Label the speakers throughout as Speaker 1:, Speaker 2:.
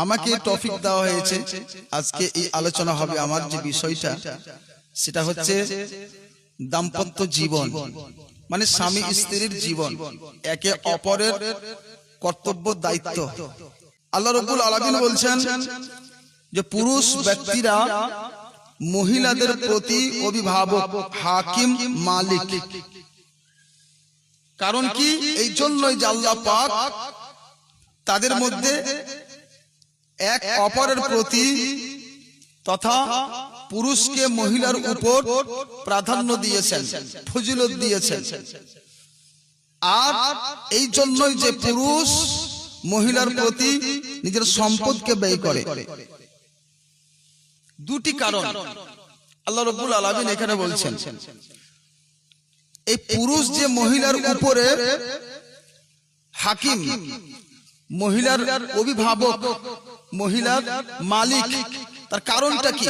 Speaker 1: আমাকে টপিক দেওয়া হয়েছে, আজকে এই আলোচনা হবে। আমার যে বিষয়টা সেটা হচ্ছে দাম্পত্য জীবন, মানে স্বামী স্ত্রীর জীবন, একে অপরের কর্তব্য দায়িত্ব। আল্লাহ রাব্বুল আলামিন বলছেন যে পুরুষ ব্যক্তিরা মহিলাদের প্রতি অভিভাবক, হাকিম, মালিক। কারণ কি? এই জন্যই যে আল্লাহ পাক তাদের মধ্যে এক অপরের প্রতি তথা পুরুষকে মহিলার উপর প্রাধান্য দিয়েছেন, ফজিলত দিয়েছেন। আর এই জন্যই যে পুরুষ মহিলার প্রতি নিজের সম্পদকে ব্যয় করে। দুটি কারণ আল্লাহ রাব্বুল আলামিন এখানে বলছেন। এই পুরুষ যে মহিলার উপরে হাকিম, মহিলার অভিভাবক, মহিলার মালিক, তার কারণটা কি?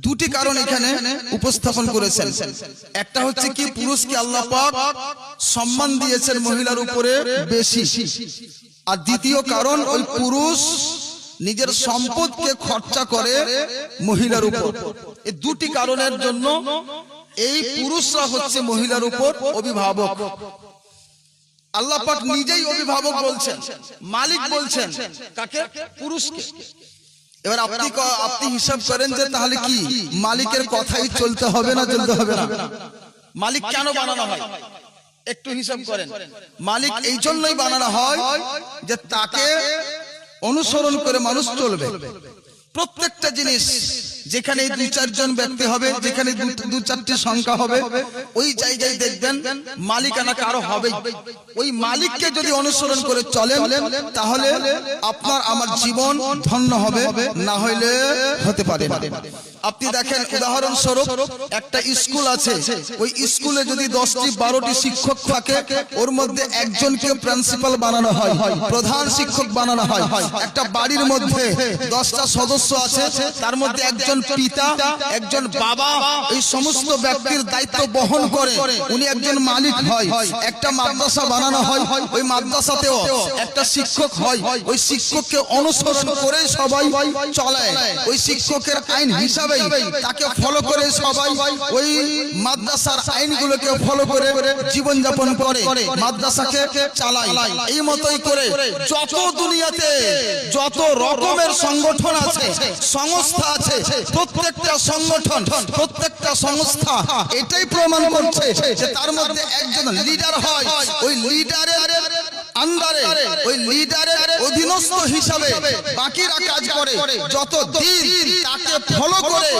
Speaker 1: দুটি কারণ এখানে উপস্থাপন করেছেন। একটা হচ্ছে কি, পুরুষকে আল্লাহ পাক সম্মান দিয়েছেন মহিলার উপরে বেশি। আর দ্বিতীয় কারণ, ওই পুরুষ নিজের সম্পদকে খরচা করে মহিলার উপর। এই দুটি কারণের জন্য এই পুরুষরা হচ্ছে মহিলার উপর অভিভাবক। আল্লাহ পাক নিজেই অভিভাবক বলছেন, মালিক বলছেন কাকে? পুরুষকে। এবার আপনি হিসাব করেন যে তাহলে কি মালিকের কথাই চলতে হবে না, চলতে হবে না? মালিক কেন বানানো হয় একটু হিসাব করেন। মালিক এই জন্যই বানানো হয় যে তাকে অনুসরণ করে মানুষ চলবে। প্রত্যেকটা জিনিস যেখানে দুই চারজন ব্যক্তি হবে, যেখানে দু চারটি সংখ্যা হবে, ওই জায়গায় দেখবেন মালিকানা কারো হবে। ওই মালিককে যদি অনুসরণ করে চলেন তাহলে আপনার আমার জীবন ধন্য হবে, না হইলে হতে পারে না। আপনি দেখেন, উদাহরণস্বরূপ একটা স্কুল আছে, ওই স্কুলে যদি 10টি 12টি শিক্ষক থাকে, ওর মধ্যে একজনকে প্রিন্সিপাল বানানো হয়, প্রধান শিক্ষক বানানো হয়। একটা বাড়ির মধ্যে 10টা সদস্য আছে, তার মধ্যে একজন পিতা, একজন বাবা, এই সমস্ত ব্যক্তির দায়িত্ব বহন করে উনি একজন মালিক হয়। একটা মাদ্রাসা বানানো হয়, ওই মাদ্রাসাতেও একটা শিক্ষক হয়, ওই শিক্ষককে অনুসরণ করে সবাই চলায়। ওই শিক্ষকের আইন হিসাবে তাকে ফলো করে সবাই ওই মাদ্রাসার আইনগুলোকে ফলো করে জীবন যাপন করে, মাদ্রাসাকে চালায়। এই মতই করে যত দুনিয়াতে যত রকমের সংগঠন আছে, সংস্থা আছে, প্রত্যেকটা সংগঠন, প্রত্যেকটা সংস্থা এটাই প্রমাণ করছে যে তার মধ্যে একজন লিডার হয়। ওই লিডারের আন্ডারে, ওই লিডারের অধীনস্থ হিসাবে বাকিরা কাজ করে। যত দিন তাকে ফলো করে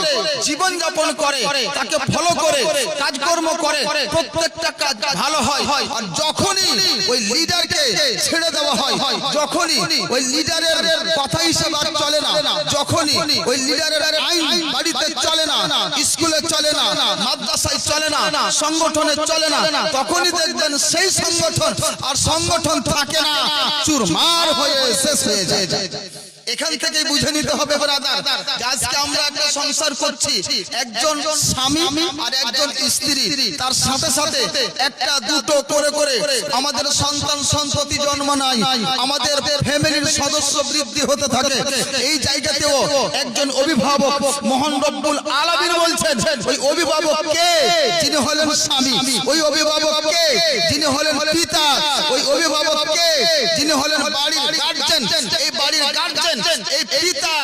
Speaker 1: জীবন যাপন করে, তাকে ফলো করে কাজকর্ম করে, প্রত্যেকটা কাজ ভালো হয়। আর যখনই ওই লিডারকে ছেড়ে দেওয়া হয়, যখনই ওই লিডারের কথা হিসাবে আর চলে না, যখনই ওই লিডারের আইন বাড়িতে চলে না, স্কুলে চলে না, মাদ্রাসায় চলে না, সংগঠনে চলে না, তখনই দেখবেন সেই সংগঠন আর সংগঠন থাকে না, চুরমার হয়ে শেষ হয়ে যায়। এখান থেকে বুঝে নিতে হবে ব্রাদার, আজকে আমরা একটা সংসার করছি, একজন স্বামী আর একজন স্ত্রী, তার সাথে সাথে একটা দুটো করে করে আমাদের সন্তান সন্ততি জন্ম নেয়, আমাদের ফ্যামিলির সদস্য বৃদ্ধি হতে থাকে। এই জায়গাতেও একজন অভিভাবক মহান রব্বুল আলামিন বলছেন, ওই অভিভাবক কে? যিনি হলেন স্বামী। ওই অভিভাবক কে? যিনি হলেন পিতা। ওই অভিভাবক কে? যিনি হলেন বাড়ির গার্জেন। এই বাড়ির গার্জেন, এই পিতা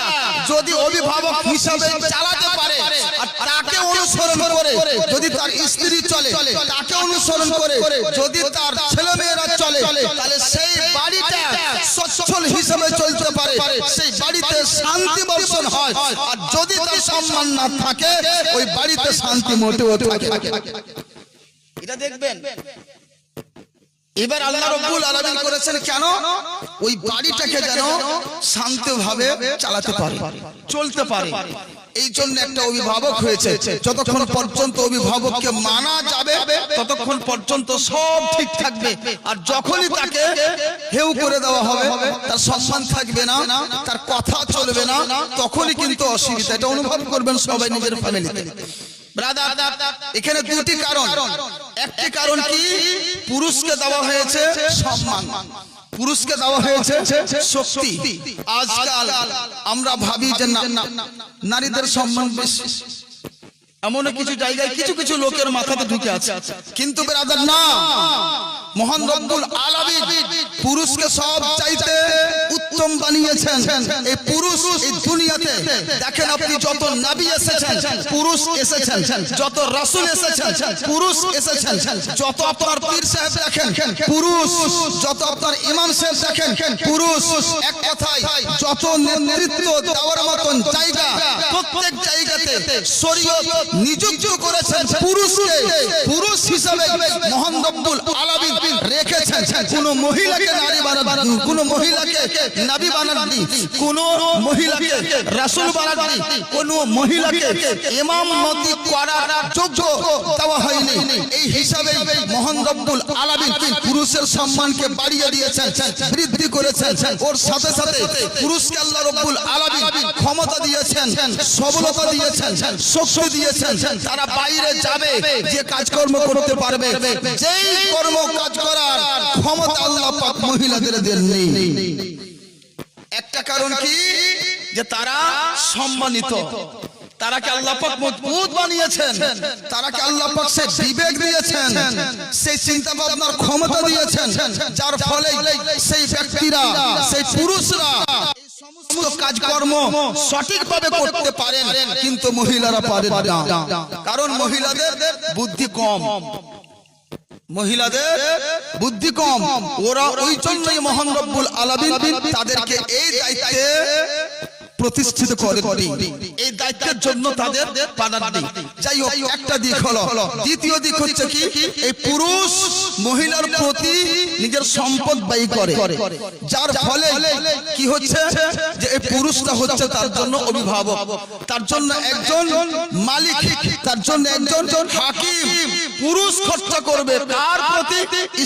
Speaker 1: যদি অভিভাবক হিসাবে চালাতে পারে আর তাকে অনুসরণ করে যদি তার স্ত্রী চলে, তাকে অনুসরণ করে যদি তার ছেলে মেয়েরা চলে, তাহলে সেই বাড়িটা সচ্ছল হিসাবে চলতে পারে, সেই বাড়িতে শান্তি বর্ষণ হয়। আর যদি তার সম্মান না থাকে, ওই বাড়িতে শান্তি মোটেও থাকে। এটা দেখবেন। এবার আল্লাহ রাব্বুল আলামিন করেছেন কেন? ওই বাড়িটাকে যেন শান্তভাবে চালাতে পারে, চলতে পারে। এই জন্য একটা অভিভাবক হয়েছে। যতক্ষণ পর্যন্ত অভিভাবককে মানা যাবে ততক্ষণ পর্যন্ত সব ঠিক থাকবে। আর যখনই তাকে হেউ করে দেওয়া হবে, তার সম্মান থাকবে না, তার কথা চলবে না, তখনই কিন্তু অসুবিধা। এটা অনুভব করবেন সবাই নিজের ফ্যামিলিতে। ব্রাদার, এখানে দুটি কারণ। একটি কারণ কি? পুরুষকে দেওয়া হয়েছে সম্মান, পুরুষকে দেওয়া হয়েছে শক্তি। আজকাল আমরা ভাবি যে নারীদের সম্মান বেশি, এমন কিছু জায়গায় কিছু কিছু লোকের মাথাতে ঢুকে আছে। কিন্তু ব্রাদার না, মহান রব্বুল আলামিন পুরুষকে সব চাইতে উত্তম বানিয়েছেন। এই পুরুষ এই দুনিয়াতে দেখেন আপনি, যত নবী এসেছেন পুরুষ এসেছেন, যত রাসূল এসেছেন পুরুষ এসেছেন, যত আপনার পীর সাহেব দেখেন পুরুষ, যত আপনার ইমাম সাহেব দেখেন পুরুষ। এক কথায় যত নেতৃত্ব দেওয়ার মতন জায়গা, প্রত্যেক জায়গাতে শরীয়ত নিযুক্ত করেছেন পুরুষকে। পুরুষ হিসাবে মহান রব্বুল আলামিন রেখেছেন। কোন মহিলাকে নারী বানাননি, কোন মহিলাকে নবী বানাননি, কোন মহিলাকে রাসূল বানাননি, কোন মহিলাকে ইমামতি করার যোগ্য দেওয়া হয়নি। এই হিসাবে মহান রব্বুল আলামিন পুরুষের সম্মানকে বাড়িয়ে দিয়েছেন, বৃদ্ধি করেছেন। ওর সাথে সাথে পুরুষকে আল্লাহ রব্বুল আলামিন ক্ষমতা দিয়েছেন, সবলতা দিয়েছেন, শক্তি দিয়েছেন। তারা বাইরে যাবে, যে কাজকর্ম করতে পারবে, যেই কর্ম কাজ করার ক্ষমতা আল্লাহ পাক মহিলাদের দেননি। একটা কারণ কি, যে তারা সম্মানিত, তারাকে আল্লাহ পাক মজবুত বানিয়েছেন, তারাকে আল্লাহ পাক সেই বিবেক দিয়েছেন, সেই চিন্তা ভাবনার ক্ষমতা দিয়েছেন, যার ফলে সেই ব্যক্তিরা, সেই পুরুষরা সমস্ত কাজকর্ম সঠিকভাবে করতে পারেন, কিন্তু মহিলারা পারেন না। কারণ মহিলাদের বুদ্ধি কম, মহিলাদের বুদ্ধি কম। ওরা ওই জন্যই মহান রব্বুল আলামিন তাদেরকে এই দায়িত্বে প্রতিষ্ঠিত করে, এই দায়িত্বের জন্য তাদের পাঠাননি। যাই হোক, একটা দিক হলো। দ্বিতীয় দিক হচ্ছে কি, এই পুরুষ মহিলার প্রতি নিজের সম্পদ ব্যয় করে, যার ফলে কি হচ্ছে, যে এই পুরুষটা হচ্ছে তার জন্য অভিভাবক, তার জন্য একজন মালিক, তার জন্য একজন হাকিম। পুরুষ খরচা করবে কার প্রতি?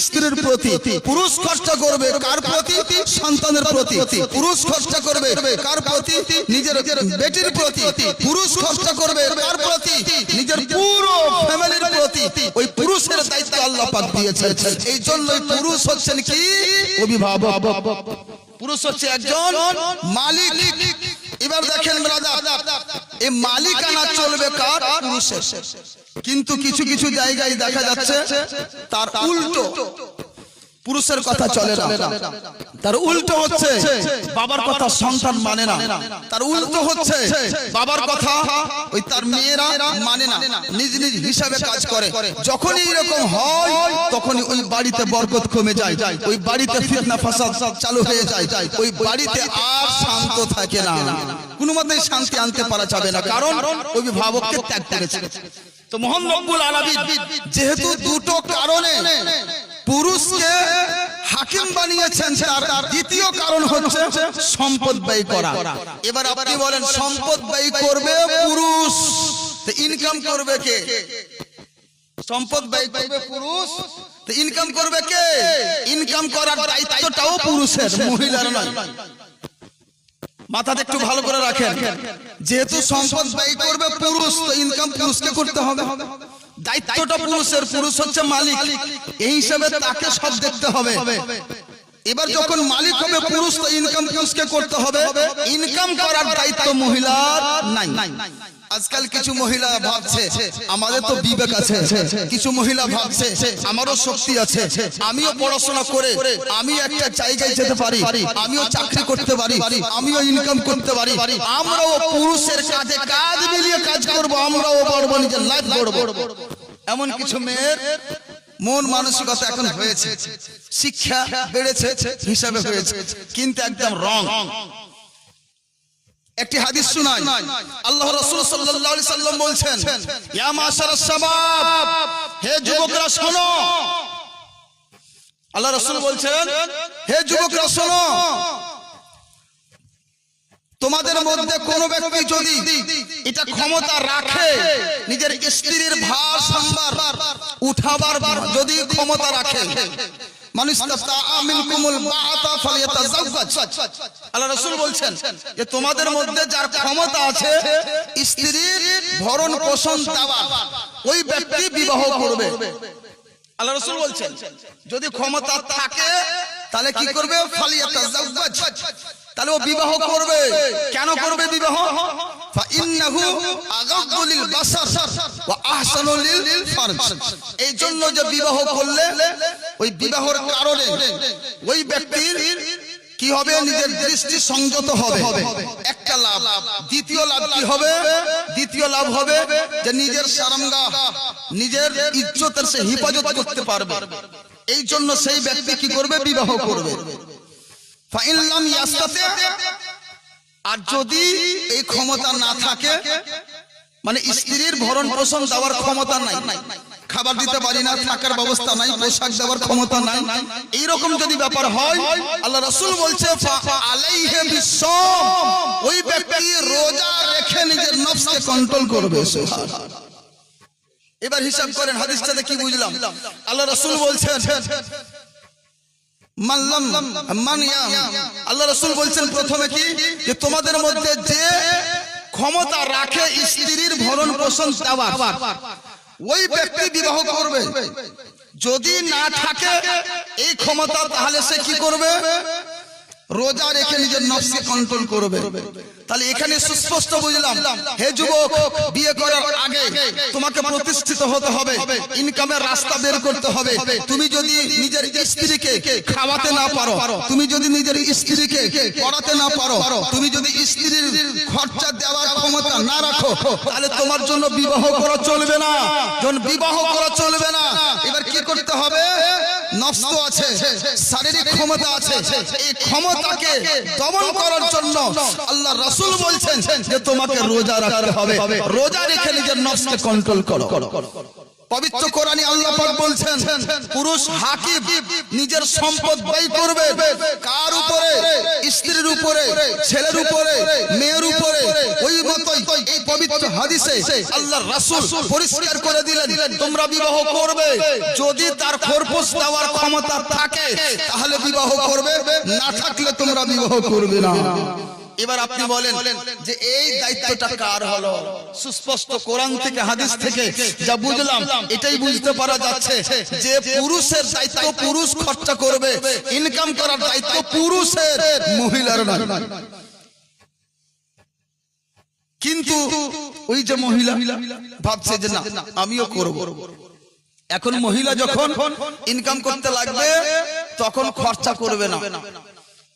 Speaker 1: স্ত্রীর প্রতি। পুরুষ খরচা করবে কার প্রতি? সন্তানের প্রতি। পুরুষ খরচা করবে কার প্রতি? নিজের বেটির প্রতি। পুরুষ খরচা করবে কার প্রতি? নিজের পুরো ফ্যামিলির প্রতি। ওই পুরুষের দায়িত্ব আল্লাহ পাক দিয়েছেন। এই জন্যই পুরুষ হচ্ছেন কি? অভিভাবক। পুরুষ হচ্ছে একজন মালিক। এবার দেখেন ব্রাদার, এই মালিকানা চলবে কার? পুরুষের। কিন্তু কিছু কিছু জায়গায় দেখা যাচ্ছে তার উল্টো, পুরুষের কথা চলে না, তার উল্টো হচ্ছে বাবার কথা সন্তান মানে না, তার উল্টো হচ্ছে বাবার কথা ওই তার মেয়েরা মানে না, নিজ নিজ হিসাবে কাজ করে। যখনই এরকম হয় তখনই ওই বাড়িতে বরকত কমে যায়, ওই বাড়িতে ফিতনা ফাসাদ চালু হয়ে যায়, ওই বাড়িতে আর শান্ত থাকে না, কোনো মতেই শান্তি আনতে পারা যাবে না, কারণ অভিভাবককে ত্যাগ করেছে। তো মহান রব্বুল আলামিন যেহেতু দুটো কারণে পুরুষকে হাকিম বানিয়েছেন, তার দ্বিতীয় কারণ হচ্ছে সম্পদ ব্যয় করা। এবার আপনি বলেন, সম্পদ ব্যয় করবে পুরুষ, তো ইনকাম করবে কে? সম্পদ ব্যয় করবে পুরুষ, তো ইনকাম করবে কে? ইনকাম করার দায়িত্বটাও পুরুষের, মহিলার নয়। মাথাতে একটু ভালো করে রাখেন, যেহেতু সম্পদ ব্যয় করবে পুরুষ, তো ইনকাম পুরুষকে করতে হবে, দায়িত্বটা পুরুষের। পুরুষ হচ্ছে মালিক, এই হিসাবে তাকে সব দেখতে হবে। এবার যখন মালিক হবে পুরুষ, তো ইনকাম পুরুষকে করতে হবে, ইনকাম করার দায়িত্ব মহিলার নাই। আজকাল কিছু মহিলা ভাবছে আমাদের তো বিবেক আছে, কিছু মহিলা ভাবছে আমারও শক্তি আছে, আমিও পড়াশোনা করে আমি একটা জায়গায় যেতে পারি, আমিও চাকরি করতে পারি, আমিও ইনকাম করতে পারি, আমরাও পুরুষের কাছে কাজ মিলিয়ে কাজ করব, আমরাও পারবো, নিজের লাইফ গড়ব। এমন কিছু মেয়ের মন মানসিকতা এখন হয়েছে, শিক্ষা বেড়েছে হিসাবে হয়েছে, কিন্তু একদম রং। একটি হাদিস শুনাই, আল্লাহ রাসূল সাল্লাল্লাহু আলাইহি সাল্লাম বলছেন, ইয়া মাশারাস শাবাব, হে যুবকরা শোনো। আল্লাহ রাসূল বলছেন, হে যুবকরা শোনো, তোমাদের মধ্যে কোন ব্যক্তি যদি এটা ক্ষমতা রাখে, নিজের স্ত্রীর ভার সম্ভার উঠাবার যদি ক্ষমতা রাখে, আল্লাহ রাসূল বলছেন যে তোমাদের মধ্যে যার ক্ষমতা আছে স্ত্রীর ভরণ পোষণ দেওয়া, ওই ব্যক্তি বিবাহ করবে। আল্লাহ রাসূল বলছেন যদি ক্ষমতা থাকে তাহলে কি করবে ফালিয়াতাজাওয়াজ, তাহলে ও বিবাহ করবে। কেন করবে বিবাহ? ফাইন্নাহু আগাদ্দু লিল বাসার ওয়া আহসানু লিল ফারজ। এই জন্য যে বিবাহ করলে ওই বিবাহের কারণে ওই ব্যক্তির কি হবে? নিজের দৃষ্টি সংযত হবে, একটা লাভ। দ্বিতীয় লাভ কি হবে? দ্বিতীয় লাভ হবে যে নিজের শারমগাহ, নিজের ইজ্জতের সে হেফাজত করতে পারবে। এই জন্য সেই ব্যক্তি কি করবে? বিবাহ করবে। ফাইন লাম ইয়াস্তাতি, আর যদি এই ক্ষমতা না থাকে, মানে স্ত্রীর ভরণ পোষণ দেওয়ার ক্ষমতা নাই, খাবার দিতে পারি না, থাকার ব্যবস্থা নাই, পোশাক দেওয়ার ক্ষমতা নাই, এইরকম যদি ব্যাপার হয়, আল্লাহ রাসূল বলছে আলাইহি বিসসাম, ওই ব্যক্তি রোজা রেখে নিজের নফসকে কন্ট্রোল করবে। এবার হিসাব করেন হাদিসটাতে কি বুঝলাম? আল্লাহ রাসূল বলছেন আল্লাহ রাসূল বলছেন প্রথমে কি, যে তোমাদের মধ্যে যে ক্ষমতা রাখে স্ত্রীর ভরণ পোষণ দেওয়ার, ওই ব্যক্তি বিবাহ করবে। যদি না থাকে এই ক্ষমতা, তাহলে সে কি করবে? রোজা রেখে নিজের নফসকে কন্ট্রোল করবে। তাহলে এখানে সুস্পষ্ট বুঝলাম, হে যুবক, বিয়ে করার আগে তোমাকে প্রতিষ্ঠিত হতে হবে, ইনকামের রাস্তা বের করতে হবে। তুমি যদি নিজের স্ত্রীকে খাওয়াতে না পারো, তুমি যদি নিজের স্ত্রীকে পড়াতে না পারো, তুমি যদি স্ত্রীর খরচা দেওয়ার ক্ষমতা না রাখো, তাহলে তোমার জন্য বিবাহ করা চলবে না। যখন বিবাহ করা চলবে না, এবার কি করতে হবে? নফস তো আছে, শারীরিক ক্ষমতা আছে, এই ক্ষমতাকে দমন করার জন্য আল্লাহ রাসূল বলছেন যে তোমাকে রোজা রাখতে হবে। রোজা রেখে নিজের নফসকে কন্ট্রোল করো। পবিত্র কোরআনে আল্লাহ পাক বলছেন পুরুষ হাকিম নিজের সম্পদ ব্যয় করবে কার উপরে? স্ত্রীর উপরে, ছেলের উপরে, মেয়ের উপরে। ওই মতই এই পবিত্র হাদিসে আল্লাহর রাসূল পরিষ্কার করে দিলেন তোমরা বিবাহ করবে, যদি তার খরপোশ দেওয়ার ক্ষমতা থাকে তাহলে বিবাহ করবে, না থাকলে তোমরা বিবাহ করবে না। এবার আপনি বলেন যে এই দায়িত্বটা কার হলো? সুস্পষ্ট কোরআন থেকে হাদিস থেকে যা বুঝলাম, এটাই বুঝতে পারা যাচ্ছে যে পুরুষের দায়িত্ব, পুরুষ খরচা করবে, ইনকাম করার দায়িত্ব পুরুষের, মহিলার নয়। কিন্তু ওই যে মহিলা ভাবছে যে না আমিও করব, এখন মহিলা যখন ইনকাম করতে লাগবে তখন খরচা করবে না।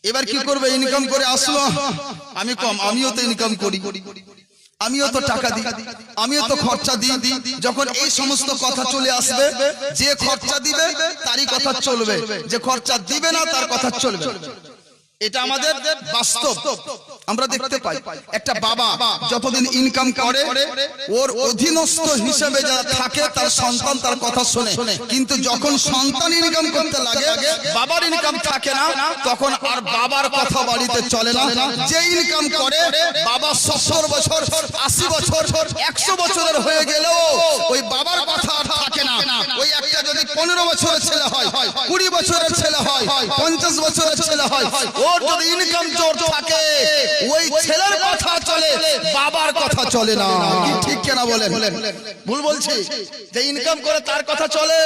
Speaker 1: এবার কি করবে? ইনকাম করে আসলো, আমি কম, আমিও তো ইনকাম করি, আমিও তো টাকা দিই, আমিও তো খরচা দিই। যখন এই সমস্ত কথা চলে আসবে, যে খরচা দিবে তারই কথা চলবে, যে খরচা দিবে না তার কথা চলবে। এটা আমাদের বাস্তব, আমরা দেখতে পাই। একটা বাবা যতদিন ইনকাম করে, ওর অধীনস্থ হিসেবে যারা থাকে তার সন্তান তার কথা শোনে। কিন্তু যখন সন্তান ইনকাম করতে লাগে, বাবার ইনকাম থাকে না, তখন আর বাবার কথা বাড়িতে চলে না। যে ইনকাম করে, বাবা 70 বছর, 80 বছর, 100 বছরের হয়ে গেলেও ওই বাবার কথা আর থাকে না। ওই একটা যদি 15 বছরের ছেলে হয়, 20 বছরের ছেলে হয়, 50 বছরের ছেলে হয়, ওর যদি ইনকাম জোর থাকে, ওই ছেলের কথা চলে, বাবার কথা চলে না। কি ঠিক কেনা বলেন? ভুল বলছি? যে ইনকাম করে তার কথা চলে,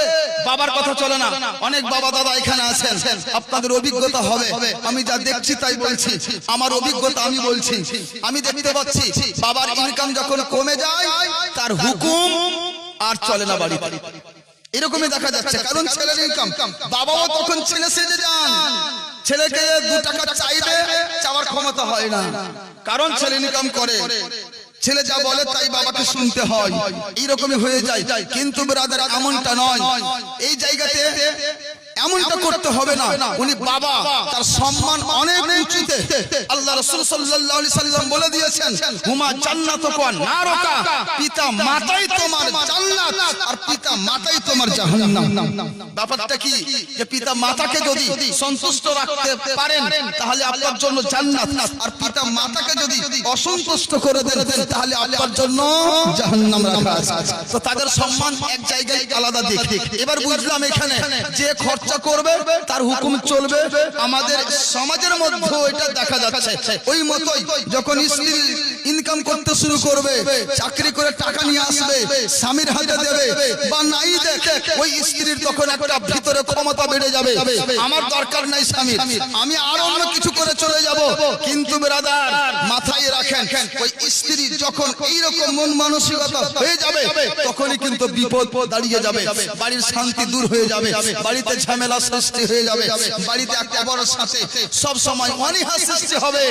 Speaker 1: বাবার কথা চলে না। অনেক বাবা দাদা এখানে আছেন, আপনাদের অভিজ্ঞতা হবে, আমি যা দেখছি তাই বলছি, আমার অভিজ্ঞতা আমি বলছি। আমি দেখতে পাচ্ছি বাবার ইনকাম যখন কমে যায়, তার হুকুম আর চলে না বাড়িতে, এরকমই দেখা যাচ্ছে। কারণ ছেলের ইনকাম, বাবাও তখন ছেলে সেজে যান, ছেলেকে 2 টাকা চাইবে, চাওয়ার ক্ষমতা হয় না, কারণ ছেলে ইনকাম করে, ছেলে যা বলে তাই বাবাকে শুনতে হয়, এইরকমই হয়ে যায়। কিন্তু ব্রাদার এমনটা নয়, এই জায়গাতে এমনটা করতে হবে না। উনি বাবা, তার সম্মান অনেক উঁচুতে। আল্লাহ রাসূল সাল্লাল্লাহু আলাইহি সাল্লাম বলে দিয়েছেন হুমা জান্নাতুকা নারুকা, পিতা মাতাই তোমার জান্নাত আর পিতা মাতাই তোমার জাহান্নাম। ব্যাপারটা কি? যে পিতা মাতাকে যদি সন্তুষ্ট রাখতে পারেন তাহলে আপনার জন্য জান্নাত, আর পিতা মাতাকে যদি অসন্তুষ্ট করে দেন তাহলে আপনার জন্য জাহান্নাম রাখা আছে। তো তাদের সম্মান এক জায়গায় আলাদা দিক। এবার বুঝলাম এখানে যে খরচা করবে তার হুকুম চলবে, আমাদের সমাজের মধ্যে এটা দেখা যাচ্ছে। ওই মতোই যখন স্ত্রী ইনকাম করতে শুরু করবে, চাকরি করে টাকা নিয়ে আসবে, স্বামীর হাতে দেবে বা নাই দেখে, ওই স্ত্রীর তখন একটা ভিতরে ক্ষমতা বেড়ে যাবে, আমার দরকার নাই স্বামী, আমি আর অন্য কিছু করে চলে যাব। কিন্তু ব্রাদার মাথায় রাখেন, ওই স্ত্রী যখন এইরকম মন মানসিকতা হয়ে যাবে তখনই কিন্তু বিপদ দাঁড়িয়ে যাবে, বাড়ির শান্তি দূর হয়ে যাবে, বাড়িতে ঝামেলা সৃষ্টি হয়ে যাবে, বাড়িতে একটা বড় সাথে সব সময় অনীহা সৃষ্টি হবে।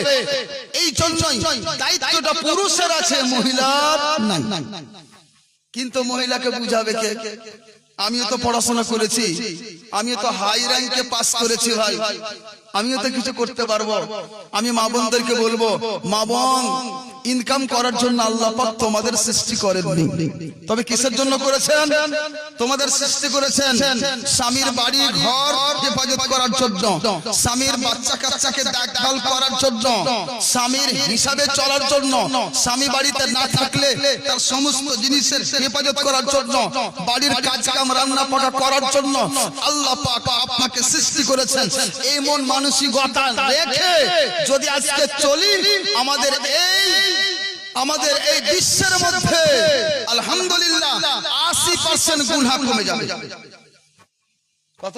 Speaker 1: এই জন্যই দায়িত্বটা পুরুষের আছে, মহিলার নাই। কিন্তু মহিলাকে বুঝাবে কে? আমিও তো পড়াশোনা করেছি, আমিও তো হাই র্যাঙ্কে পাস করেছি ভাই, আমিও তো কিছু করতে পারবো। আমি মা বোনদেরকে বলবো, মা বোন ইনকাম করার জন্য আল্লাহ পাক তোমাদের সৃষ্টি করেননি, তবে কিসের জন্য করেছেন? তোমাদের সৃষ্টি করেছেন স্বামীর বাড়ি ঘর হেফাজত করার জন্য, স্বামীর বাচ্চা কাচ্চাকে দেখভাল করার জন্য, স্বামীর হিসাবে চলার জন্য, স্বামী বাড়িতে না থাকলে তার সমস্ত জিনিসের হেফাজত করার জন্য, বাড়ির কাজ কাম রান্না পাকা করার জন্য আল্লাহ পাক আপনাকে সৃষ্টি করেছেন। এই মন মানসিকতা রেখে যদি আজকে চলি, আমাদের এই বিশ্বের মধ্যে আলহামদুলিল্লাহ 80% গুনাহ কমে যাবে। কত?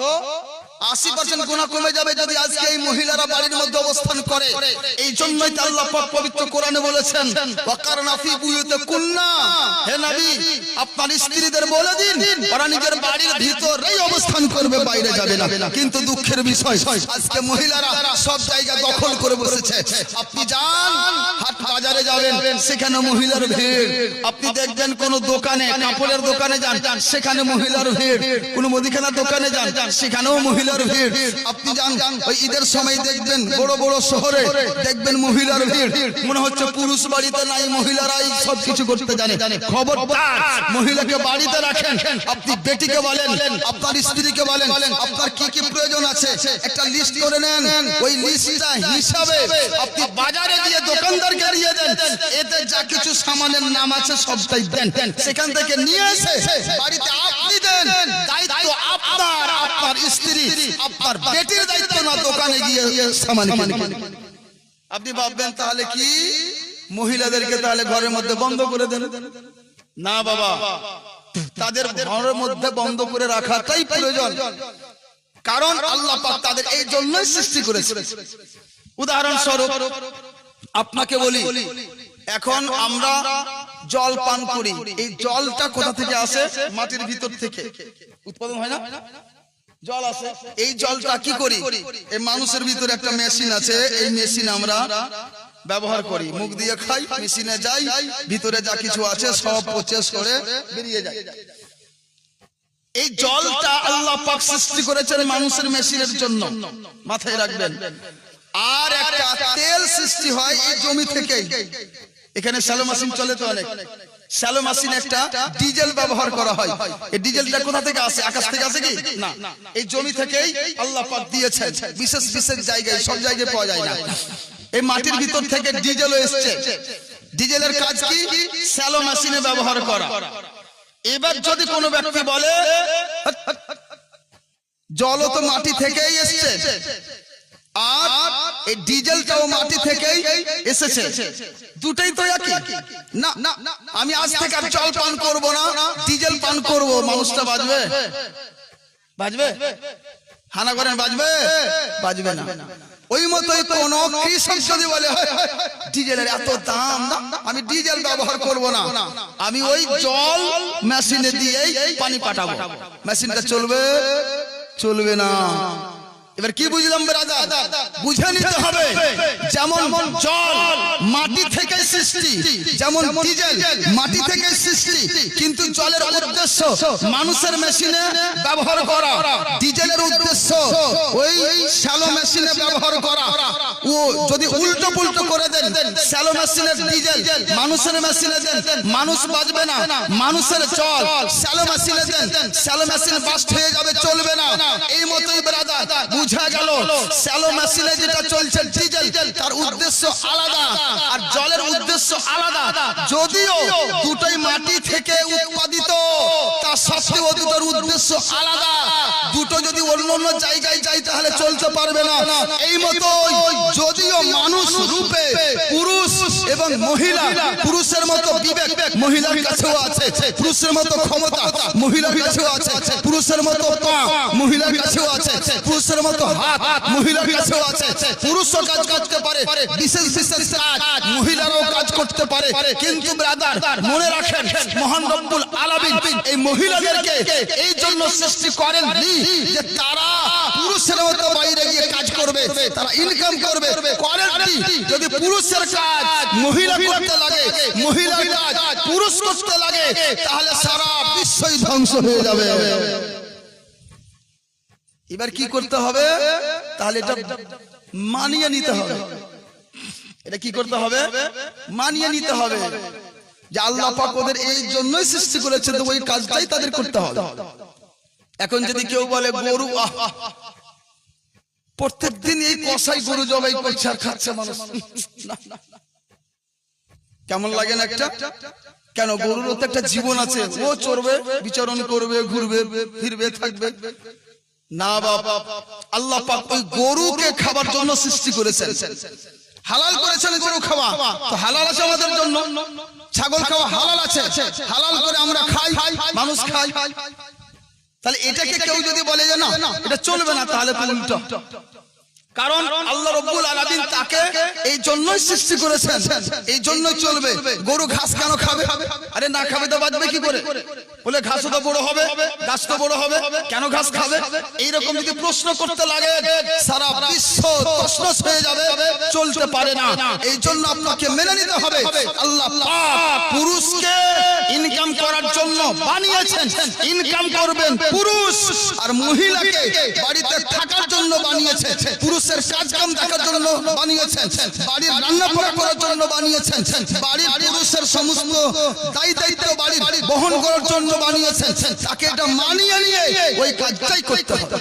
Speaker 1: 80% গুনাহ কমে যাবে যদি আজকে এই মহিলারা বাড়ির মধ্যে অবস্থান করে। এই জন্যই আল্লাহ পাক পবিত্র কোরআনে বলেছেন, ওয়াকারনা ফি বুয়ুতিকুন্না, হে নবী আপনার স্ত্রীদের বলে দিন ওরা নিজের বাড়ির ভিতরেই অবস্থান করবে, বাইরে যাবে না। কিন্তু দুঃখের বিষয় আজকে মহিলারা সব জায়গা দখল করে বসেছে। আপনি যান হাট বাজারে যাবেন, সেখানে মহিলার ভিড়। আপনি দেখবেন কোন দোকানে, কাপড়ের দোকানে যান, সেখানে মহিলার ভিড়। কোন মুদিখানার দোকানে যান, সেখানেও মহিলার ভিড়। আপনি যান ওই ঈদের সময় দেখবেন বড় বড় শহরে দেখবেন মহিলার ভিড়, মনে হচ্ছে পুরুষ বাড়িতে নাই, মহিলারাই সবকিছু করতে জানে। খবরদার, মহিলাকে বাড়িতে রাখেন। আপনি বেটিকে বলেন, আপনার স্ত্রীকে বলেন, আপনার কি কি প্রয়োজন আছে একটা লিস্ট করে নেন। ওই লিস্টটা হিসাবে আপনি বাজারে গিয়ে দোকানদারকে দিয়ে দেন, এতে যা কিছু সামানের নাম আছে সবটাই দেন, সেখান থেকে নিয়ে এসে বাড়িতে আপনি দেন। দায়িত্ব আপনার, আপনার স্ত্রী, আপনার বেটির দায়িত্ব না দোকানে গিয়ে সামান কিনে। আপনি ভাববেন তাহলে কি মহিলাদেরকে তাহলে ঘরের মধ্যে বন্ধ করে দেন? না বাবা, তাদের ঘরের মধ্যে বন্ধ করে রাখাটাই প্রয়োজন, কারণ আল্লাহ পাক তাদের এই জন্যই সৃষ্টি করেছে। উদাহরণস্বরূপ আপনাকে বলি, এখন আমরা জল পান করি, এই জলটা কোথা থেকে আসে? মাটির ভিতর থেকে উৎপাদন হয় না, জল আসে। এই জলটা কি করি? এই মানুষের ভিতরে একটা মেশিন আছে, এই মেশিন আমরা ব্যবহার করি, মুখ দিয়ে খাই, মেশিনে যাই, ভিতরে যা কিছু আছে সব প্রসেস করে বেরিয়ে যায়। এই জলটা আল্লাহ পাক সৃষ্টি করেছেন মানুষের মেশিনের জন্য, মাথায় রাখবেন। আর একটা তেল সৃষ্টি হয় এই জমি থেকেই। এখানে শ্যালো মেশিন চলে তো অনেক, শ্যালো মেশিন একটা ডিজেল ব্যবহার করা হয়। এই ডিজেলটা কোথা থেকে আসে? আকাশ থেকে আসে কি? না, এই জমি থেকেই আল্লাহ পাক দিয়েছেন। বিশেষ বিশেষ জায়গায়, সব জায়গায় পাওয়া যায় না। এই মাটির ভিতর থেকে ডিজেলও এসছে। ডিজেলের কাজ কি? শ্যালো মেশিনে ব্যবহার করা। এবার যদি কোনো ব্যক্তি বলে জলও তো মাটি থেকেই এসছে আর এই ডিজেলটাও মাটি থেকেই এসেছে, দুটোই তো একই। না, আমি আজ থেকে আর জল পান করব না, ডিজেল পান করব, মানুষটা বাঁচবে? বাঁচবে? হানা করেন, বাঁচবে? বাঁচবে না। ওই মতোই কোন কৃষক যদি বলে ডিজেলের এত দাম, আমি ডিজেল ব্যবহার করব না, আমি ওই জল মেশিনে দিয়েই পানি পাঠাবো, মেশিনটা চলবে? চলবে না। এবার কি বুঝলাম ব্রাদার? বুঝে নিতে হবে, যেমন জল মাটি থেকে সৃষ্টি, যেমন ডিজেল মাটি থেকে সৃষ্টি, কিন্তু জলের উদ্দেশ্য মানুষের মেশিনে ব্যবহার করা, ডিজেলের উদ্দেশ্য ওই শ্যালো মেশিনে ব্যবহার করা। ও যদি উল্টো পুল্টো করে দেন, শ্যালো মেশিনের ডিজেল মানুষের মেশিনে দেন, মানুষ বাঁচবে না। মানুষের জল শ্যালো মেশিনে দেন, শ্যালো মেশিন বাস্ট হয়ে যাবে, চলবে না। এই মতোই ব্রাদার, বুঝা গেল শ্যালো মেশিনে যেটা চলছে ডিজেল, তার উদ্দেশ্য আলাদা আর জলের উদ্দেশ্য আলাদা। যদিও দুটোই মাটি থেকে উৎপাদিত, তার সত্ত্বেও দুটোর উদ্দেশ্য আলাদা। দুটো যদি অন্য অন্য জায়গায় যায় তাহলে চলতে পারবে না। এই মতো যদিও মানুষ রূপে পুরুষ এবং মহিলা, পুরুষের মতো বিবেক মহিলার কাছেও আছে, পুরুষের মতো ক্ষমতা মহিলার কাছেও আছে, পুরুষের মতো পা মহিলার কাছেও আছে, পুরুষের মতো হাত মহিলার কাছেও আছে। পুরুষও কাজ করতে পারে, বিশেষ বিশেষ কাজ মহিলারাও কাজ করতে পারে। কিন্তু ব্রাদার মনে রাখেন, মহান রব্বুল আলামিন এই মহিলাদেরকে এই জন্য সৃষ্টি করেননি যে তারা পুরুষের মতো বাইরে গিয়ে কাজ করবে, তারা ইনকাম করবে। করেন কি? যদি পুরুষের কাজ মহিলা করতে লাগে, মহিলার কাজ পুরুষ করতে লাগে, তাহলে সারা বিশ্বই ধ্বংস হয়ে যাবে। এবার কি করতে হবে? তাহলে এটা মানিয়ে নিতে হবে। এটা কি করতে হবে? মানিয়ে নিতে হবে যে আল্লাহ পাক ওদের এই জন্যই সৃষ্টি করেছে, তো ওই কাজটাই তাদের করতে হবে। এখন যদি কেউ বলে গরু, প্রত্যেকদিন এই কসাই গরু জবাই করছে আর খাচ্ছে মানুষ, কেমন লাগে না একটা? কেন? গরুরও তো একটা জীবন আছে, ও চড়বে, বিচরণ করবে, ঘুরবে, ফিরবে, থাকবে না। বাবা আল্লাহ পাক ওই গরুকে খাবার জন্য সৃষ্টি করেছেন, হালাল করেছেন গরু খাওয়া। তো হালাল আছে আমাদের জন্য, ছাগল খাওয়া হালাল আছে, হালাল করে আমরা খাই, মানুষ খাই। তাহলে এটাকে কেউ যদি বলে যে না এটা চলবে না, তাহলে উল্টো। কারণ আল্লাহ রাব্বুল আলামিন তাকে এই জন্যই সৃষ্টি করেছেন, এই জন্যই চলবে। গরু ঘাস কেন খাবে? আরে না খাবে তো বাঁচবে কি করে? বলে ঘাসও তো বড় হবে, গাছ তো বড় হবে, কেন ঘাস খাবে? এইরকম যদি প্রশ্ন করতে লাগে সারা বিশ্ব তছনছ হয়ে যাবে, চলতে পারে না। এই জন্য আপনাকে মেনে নিতে হবে আল্লাহ পাক পুরুষকে ইনকাম করার জন্য বানিয়েছেন, ইনকাম করবেন পুরুষ, আর মহিলাকে বাড়িতে থাকার জন্য বানিয়েছেন, পুরুষের কাজ কাম দেখার জন্য বানিয়েছেন, বাড়ির রান্না করার জন্য বানিয়েছেন, বাড়ির পুরুষের সমস্ত দায়িত্ব বাড়ির বহন করার জন্য বানিয়েছেন। তাকে এটা মানিয়ে নিয়ে ওই কাজটাই করতে হবে।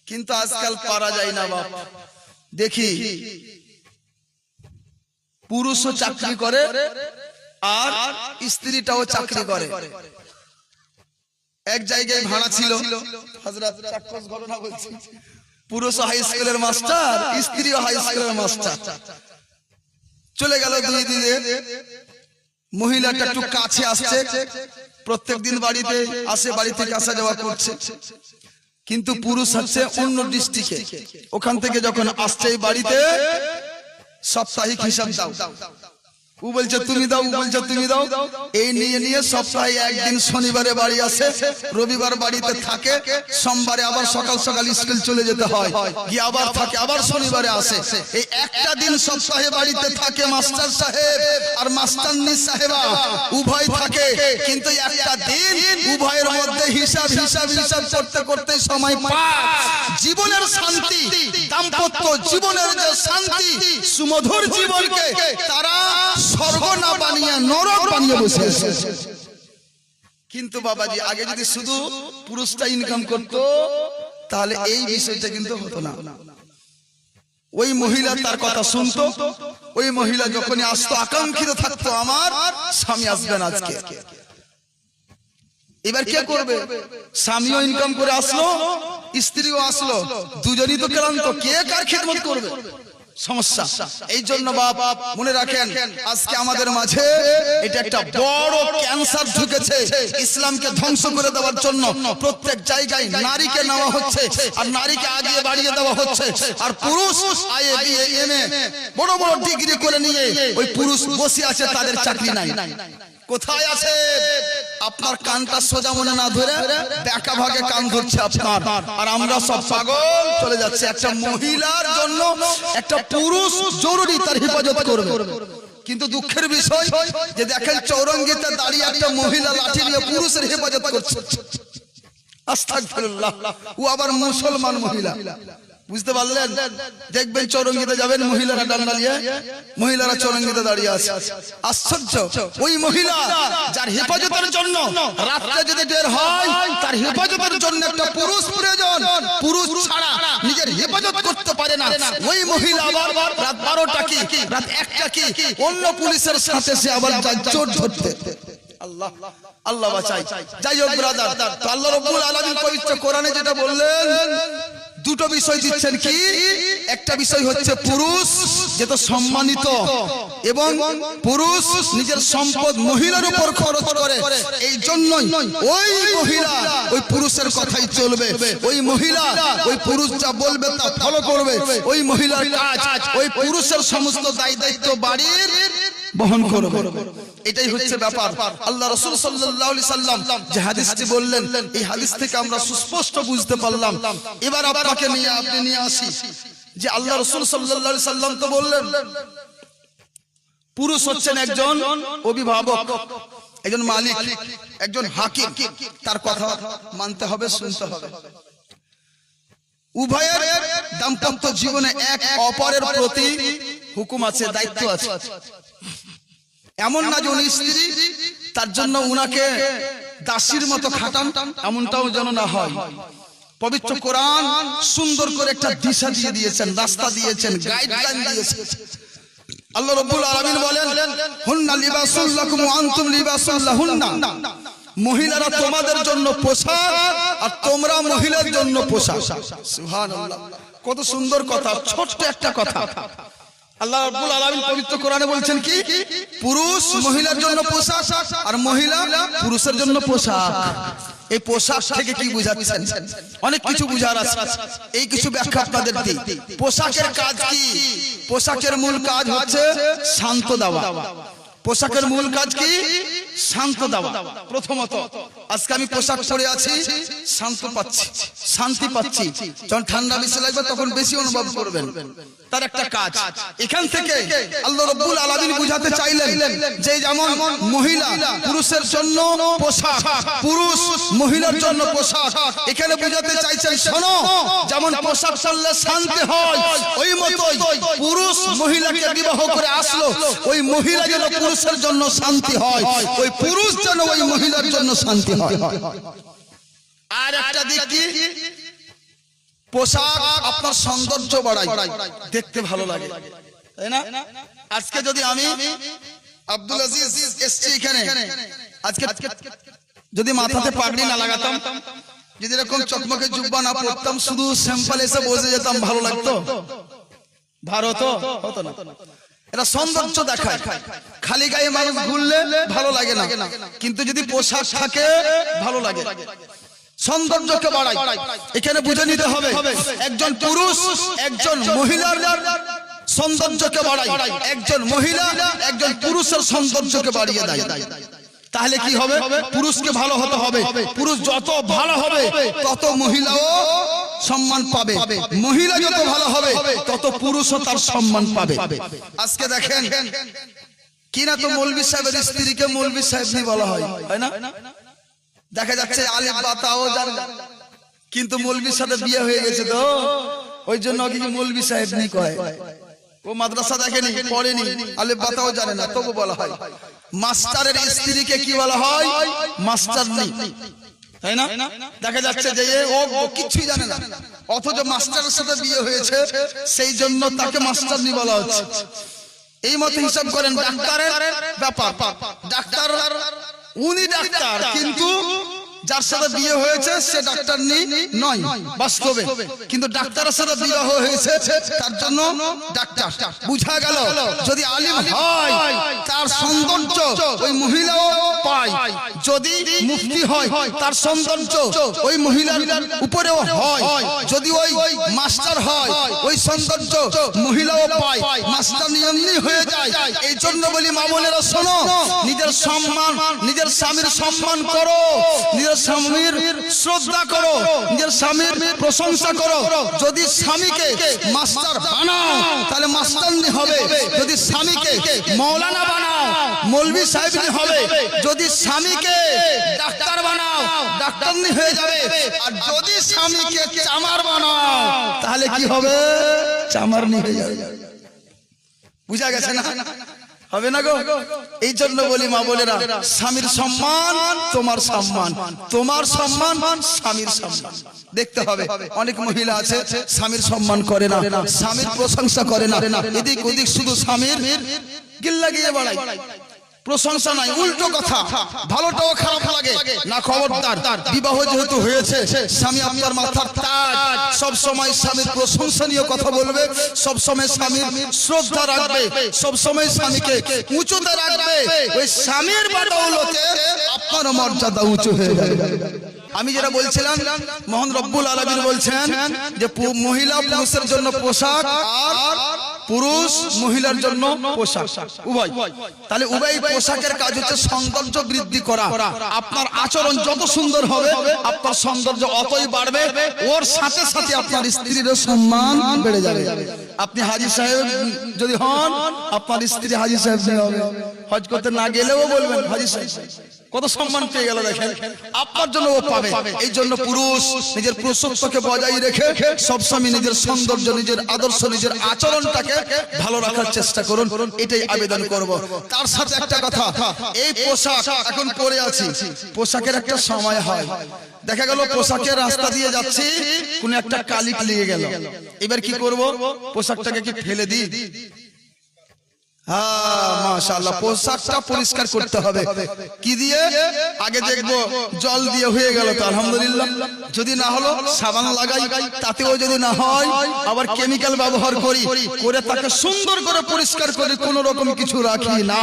Speaker 1: কিন্তু আজকাল পারা যায় না বাপ। দেখি পুরুষও চাকরি করে আর স্ত্রীটাও চাকরি করে। এক জায়গায় ভাড়া ছিল, হযরত চাক্ষুষ ঘটনা বলছি, পুরুষ হাই স্কুলের মাস্টার, স্ত্রীও হাই স্কুলের মাস্টার। চলে গেল 2 দিনে, মহিলাটা একটু কাছে আসছে, প্রত্যেকদিন বাড়িতে আসে, বাড়ি থেকে আসা যাওয়া করছে। কিন্তু পুরুষ হচ্ছে অন্য ডিস্ট্রিক্টে, ওখান থেকে যখন আসছে এই বাড়িতে সাপ্তাহিক হিসাব দাও, ও বলছে তুমি দাও, ও বলছে তুমি দাও। এই নিয়ে নিয়ে সপ্তাহে একদিন শনিবারে বাড়ি আসে, রবিবার বাড়িতে থাকে, সোমবারে আবার সকাল সকাল স্কুল চলে যেতে হয়, গিয়ে আবার থাকে, আবার শনিবারে আসে। এই একটা দিন সপ্তাহে বাড়িতে থাকে মাস্টার সাহেব আর মাস্টারনি সাহেবা উভয় থাকে। কিন্তু একটা দিন উভয়ের মধ্যে হিসাব করতে করতে সময় পার। জীবনের শান্তি, দাম্পত্য জীবনের যে শান্তি, সুমধুর জীবনকে তারা স্বর্গ না বানিয়ে নরক বানিয়ে বসে আছে। কিন্তু বাবাজি আগে যদি শুধু পুরুষটা ইনকাম করত তাহলে এই বিষয়টা কিন্তু হতো না। ওই মহিলা তার কথা শুনতো, ওই মহিলা যখনই আসতো আকাঙ্ক্ষিত থাকতো আমার স্বামী আসবেন আজকে। এবার কে করবে? স্বামীও ইনকাম করে আসলো, স্ত্রীও আসলো, দুজনই তো ক্লান্ত, কে কার খেদমত করবে? সমস্যা। এই জন্য বাবা মনে রাখেন, আজকে আমাদের মাঝে এটা একটা বড় ক্যান্সার ঢুকেছে। ইসলামকে ধ্বংস করে দেওয়ার জন্য প্রত্যেক জায়গায় নারীকে নেওয়া হচ্ছে, আর নারীকে আগিয়ে বাড়িয়ে দেওয়া হচ্ছে, আর পুরুষ আইএ বিএ এমএ বড় বড় ডিগ্রি করে নিয়ে ওই পুরুষ বসে আছে, তাদের চাকরি নাই। কোথায় আছে? আপনার কানটা সোজা মনে না ধরে ব্যাকা ভাগে কান ধরছে আপনার, আর আমরা সব পাগল চলে যাচ্ছে। একটা মহিলার জন্য একটা পুরুষ জরুরি, তার হেফাজত করবে। কিন্তু দুঃখের বিষয় যে দেখেন চৌরঙ্গিতে দাঁড়িয়ে একটা মহিলা লাঠি নিয়ে পুরুষের হেফাজত করছে। আস্তাগফিরুল্লাহ। ও আবার মুসলমান মহিলা, বুঝতে পারলেন? দেখবেন চৌরঙ্গিতে যাবেন, মহিলারা ডান্ডা নিয়ে, মহিলারা চৌরঙ্গিতে দাঁড়িয়ে আছে। আশ্চর্য, ওই মহিলা যার হেফাজতের জন্য রাত্রে যদি বের হয়, তার হেফাজতের জন্য একটা পুরুষ প্রয়োজন। পুরুষ ছাড়া নিজের হেফাজত করতে পারে না। ওই মহিলা আবার রাত 12টা কি রাত 1টা কি অন্য পুলিশের সাথে সে আবার যায় চোর ধরতে। আল্লাহ আল্লাহ বাঁচাই। যাই হোক ব্রাদার, তো আল্লাহ রাব্বুল আলামিন পবিত্র কোরআনে যেটা বললেন, দুটো বিষয় দিচ্ছেন। কি? একটা বিষয় হচ্ছে পুরুষ যেটা সম্মানিত, এবং পুরুষ নিজের সম্পদ মহিলার উপর খরচ করে, এই জন্যই ওই মহিলা ওই পুরুষের কথাই চলবে। ওই মহিলা ওই পুরুষ যা বলবে তা ফলো করবে। ওই মহিলার কাজ ওই পুরুষের সমস্ত দায়িত্ব বাড়ির বহন করবে। এটাই হচ্ছে ব্যাপার। আল্লাহ রাসূল সাল্লাল্লাহু আলাইহি সাল্লাম যে হাদিসটি বললেন, এই হাদিস থেকে আমরা সুস্পষ্ট বুঝতে পারলাম। এবার আপনাকে নিয়ে আসি যে আল্লাহ রাসূল সাল্লাল্লাহু আলাইহি সাল্লাম তো বললেন পুরুষ হচ্ছেন একজন অভিভাবক, একজন মালিক, একজন হাকিম। তার কথা মানতে হবে, শুনতে হবে। উভয়ের দাম্পত্য জীবনে এক অপরের প্রতি হুকুম আছে, দায়িত্ব আছে। এমন না যে উনি স্ত্রী, তার জন্য উনাকে দাসীর মতো খাটান, এমনটাও যেন না হয়। পবিত্র কোরআন সুন্দর করে একটা দিশা দিয়ে দিয়েছেন, রাস্তা দিয়েছেন, গাইডলাইন দিয়েছেন। আল্লাহ রাব্বুল আলামিন বলেন, হুন্না লিবাসুল লাকুম ওয়া আনতুম লিবাসুল লাহুন্না। মহিলারা তোমাদের জন্য পোশাক আর তোমরা মহিলার জন্য পোশাক। সুবহানাল্লাহ, কত সুন্দর কথা, ছোট্ট একটা কথা। আল্লাহ রাব্বুল আলামিন পবিত্র কোরআনে বলছেন কি? পুরুষ মহিলার জন্য পোশাক আর মহিলা পুরুষের জন্য পোশাক। এই পোশাক থেকে কি বুঝাচ্ছেন? অনেক কিছু বুঝার আছে, এই কিছু ব্যাখ্যা আপনাদের দিই। পোশাকের কাজ কি? পোশাকের মূল কাজ হচ্ছে শান্ত দেওয়া। পোশাকের মূল কাজ কি? শান্ত দেওয়া। প্রথমত আজকে আমি পোশাক পরে আছি, শান্ত পাচ্ছি, শান্তি পাচ্ছি। যখন ঠান্ডা বেশি লাগবে তখন বেশি অনুভব করবেন। তার একটা কাজ। এখান থেকে আল্লাহ রাব্বুল আলামিন বুঝাতে চাইলেন যে যেমন মহিলা পুরুষের জন্য পোশাক, পুরুষ মহিলার জন্য পোশাক। এখানে বুঝাতে চাইছেন, শোনো, যেমন পোশাক পরলে শান্তি হয়, ওই মতোই পুরুষ মহিলাকে বিবাহ করে আসলো, ওই মহিলা যেন পুরুষের জন্য শান্তি হয়, ওই পুরুষ যেন ওই মহিলার জন্য শান্তি হয়। আর একটা দিক কি? পোশাক আপনার সৌন্দর্য বাড়ায়, দেখতে ভালো লাগে, তাই না? আজকে যদি আমি আব্দুল আজিজ এসছি এখানে, আজকে যদি মাথাতে পাগড়ি না লাগাতাম, যদি এরকম চকমকে জুব্বা না পরতাম, শুধু সিম্পল এসে বসে যেতাম, ভালো লাগতো? ভালো তো হতো না। এটা সৌন্দর্য দেখায়। খালি গায়ে মানুষ ঘুরলে ভালো লাগে না, কিন্তু যদি পোশাক থাকে ভালো লাগে, সৌন্দর্যকে বাড়ায়। এখানে বুঝে নিতে হবে, একজন পুরুষ একজন মহিলার সৌন্দর্যকে বাড়ায়, একজন মহিলা একজন পুরুষের সৌন্দর্যকে বাড়িয়ে দেয়। তাহলে কি হবে? পুরুষকে ভালো হতে হবে। পুরুষ যত ভালো হবে তত মহিলাও সম্মান পাবে, মহিলা যত ভালো হবে তত পুরুষও তার সম্মান পাবে। আজকে দেখেন কিনা তো মৌলভী সাহেবের স্ত্রীকে মৌলভী সাহেব নি বলা হয়, তাই না? দেখা যাচ্ছে আলিফ বা তাও জানে না, কিন্তু মৌলভীর সাথে বিয়ে হয়ে গেছে তো ওই জন্য কি মৌলভী সাহেব নি কয়। ও মাদ্রাসা দেখেনি, পড়েনি, আলিফ বা তাও জানে না, তবু বলা হয়। মাস্টারের স্ত্রীকে কি বলা হয়? মাস্টারনি, তাই না? দেখা যাচ্ছে যে ও কিছুই জানে না, অথচ মাস্টারের সাথে বিয়ে হয়েছে, সেই জন্য তাকে মাস্টারনি বলা হচ্ছে। এই মতে হিসাব করেন ডাক্তারের ব্যাপার। ডাক্তার উনি ডাক্তার, কিন্তু যার সাথে বিয়ে হয়েছে সে ডাক্তার নয় বাস্তবে, কিন্তু ডাক্তারের সাথে বিবাহ হয়েছে তার জন্য ডাক্তার। বুঝা গেল, যদি আলিম হয় তার সৌন্দর্য ওই মহিলাও পায়, যদি মুফতি হয় তার সৌন্দর্য ওই মহিলার উপরেও হয়, যদি ওই মাস্টার হয় ওই সৌন্দর্য মহিলাও পায়, মাস্টার নিয়মনি হয়ে যায়। এই জন্য বলি মা বোনেরা, শোনো, নিজের সম্মান, নিজের স্বামীর সম্মান করো, নিজের স্বামীর শ্রদ্ধা করো, নিজের স্বামীর প্রশংসা করো। যদি স্বামীকে মাস্টার বানাও তাহলে মাস্টারনি হবে, যদি স্বামীকে মৌলানা বানাও মৌলভী সাহেবনি হবে। যদি স্বামীকে ডাক্তার বানাও ডাক্তারনি হয়ে যাবে, আর যদি স্বামীকে চামার বানাও তাহলে কি হবে? চামারনি হয়ে যাবে। বুঝা গেছে না? হবে না গো? এই জন্য বলি মা বোনেরা, স্বামীর সম্মান তোমার সম্মান, তোমার সম্মান স্বামীর সম্মান দেখতে হবে। অনেক মহিলা আছে স্বামীর সম্মান করে না, স্বামীর প্রশংসা করে না, এদিক ওদিক শুধু স্বামীর গিল্লা গিয়ে বেড়ায়, প্রশংসা নাই, উল্টো কথা, ভালোটাও খারাপ লাগে না। খবরদার, বিবাহ যেহেতু হয়েছে, স্বামী আপনার মাথার তাজ, সব সময় স্বামীর প্রশংসনীয় কথা বলবে, সব সময় স্বামীর শ্রদ্ধা রাখবে, সব সময় স্বামীকে উঁচুতে রাখবে। ওই স্বামীর বদৌলতে আপনার মর্যাদা উঁচু হয়ে যাবে। আমি যেটা বলছিলাম, মহান রব্বুল আলামিন বলছেন যে মহিলা পুরুষের জন্য পোশাক আর পুরুষ মহিলার জন্য পোশাক উভয়। তাহলে উভয় পোশাকের কাজ হচ্ছে সৌন্দর্য বৃদ্ধি করা। আপনার আচরণ যত সুন্দর হবে আপনার সৌন্দর্য অতই বাড়বে, ওর সাথে সাথে আপনার স্ত্রীরও সম্মান বেড়ে যাবে। আপনি হাজী সাহেব যদি হন, আপনার স্ত্রী হাজী সাহেব হবে। হজ করতে না গেলেও বলবেন হাজী সাহেব, কত সম্মান পেয়ে গেল দেখেন, আপনার জন্য ও পাবে। এই জন্য পুরুষ নিজের পুরুষত্বকে বজায় রেখে সবসময় নিজের সৌন্দর্য, নিজের আদর্শ, নিজের আচরণটাকে ভালো রাখার চেষ্টা করুন, এটাই আবেদন করব। তার সাথে একটা কথা, এই পোশাক এখন পরে আছি, পোশাকের একটা সময় হয়, দেখা গেল পোশাকের রাস্তা দিয়ে যাচ্ছি, কোন একটা কালিক লেগে গেল, এবার কি করব? পোশাকটাকে কি ফেলে দিই? মাশাআল্লাহ, পোশাকটা পরিষ্কার করতে হবে। কি দিয়ে? আগে দেখবো জল দিয়ে হয়ে গেল তো আলহামদুলিল্লাহ, যদি না হলো সাবান লাগাই, তাতেও যদি না হয় আবার কেমিক্যাল ব্যবহার করি, করে তাকে সুন্দর করে পরিষ্কার করে, কোন রকম কিছু রাখি না।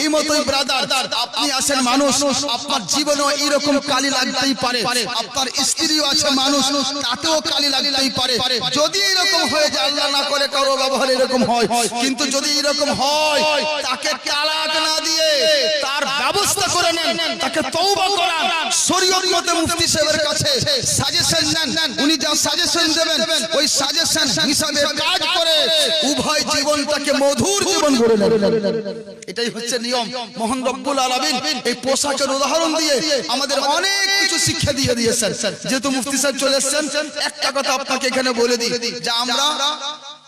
Speaker 1: এই মতোই ব্রাদার, আপনি আছেন মানুষ, আপনার জীবনেও এরকম কালি লাগতেই পারে, আপনার স্ত্রীও আছে মানুষ, তাতেও কালি লাগতেই পারে। যদি এরকম হয়ে যায়, আল্লাহ না করে কারো ব্যবহার এরকম হয়, কিন্তু যদি এরকম হয় তাকে তালাক না দিয়ে তার ব্যবস্থা করে নেন, তাকে তওবা করান, শরীয়ত মতে মুফতি সাহেবের কাছে সাজেশন নেন, উনি যা সাজেশন দেবেন ওই সাজেশন হিসাবে কাজ করে উভয় জীবনটাকে মধুর জীবন গড়ে নেন। এটাই হচ্ছে নিয়ম। মহান রব্বুল আলামিন এই পোশাকের উদাহরণ দিয়ে আমাদের অনেক কিছু শিক্ষা দিয়ে দিয়েছেন। যেহেতু মুফতি সাহেব চলে এসেছেন, একটা কথা আপনাকে এখানে বলে দিই, যে আমরা